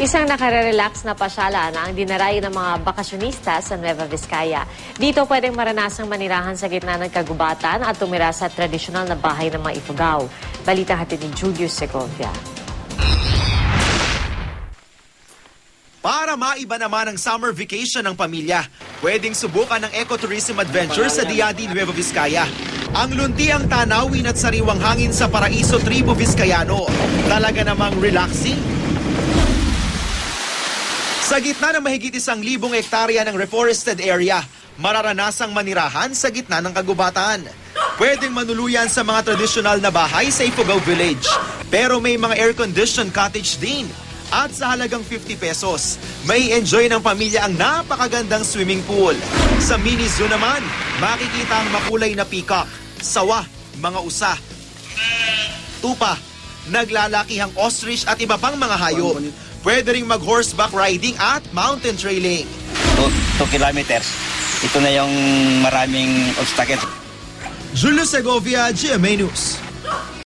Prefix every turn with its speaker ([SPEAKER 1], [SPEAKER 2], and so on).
[SPEAKER 1] Isang nakare-relax na pasyalan ang dinaray ng mga bakasyonista sa Nueva Vizcaya. Dito pwedeng maranasang manirahan sa gitna ng kagubatan at tumira sa tradisyonal na bahay ng mga Ifugao. Balita hatid ni Julius Segovia.
[SPEAKER 2] Para maiba naman ang summer vacation ng pamilya, pwedeng subukan ng ecotourism adventure sa Diadi, Nueva Vizcaya. Ang luntiang tanawin at sariwang hangin sa Paraiso Tribu Vizcayano. Talaga namang relaxing. Sa gitna ng mahigit 1,000 hektarya ng reforested area, mararanasang manirahan sa gitna ng kagubatan. Pwedeng manuluyan sa mga tradisyonal na bahay sa Ifugao Village. Pero may mga air-conditioned cottage din. At sa halagang 50 pesos, may enjoy ng pamilya ang napakagandang swimming pool. Sa mini zoo naman, makikita ang makulay na peacock, sawa, mga usa, tupa, naglalakihang ostrich at iba pang mga hayop. Pwede ring mag-horseback riding at mountain trailing.
[SPEAKER 3] 2 kilometers. Ito na yung maraming obstacles.
[SPEAKER 2] Julio Segovia, GMA News.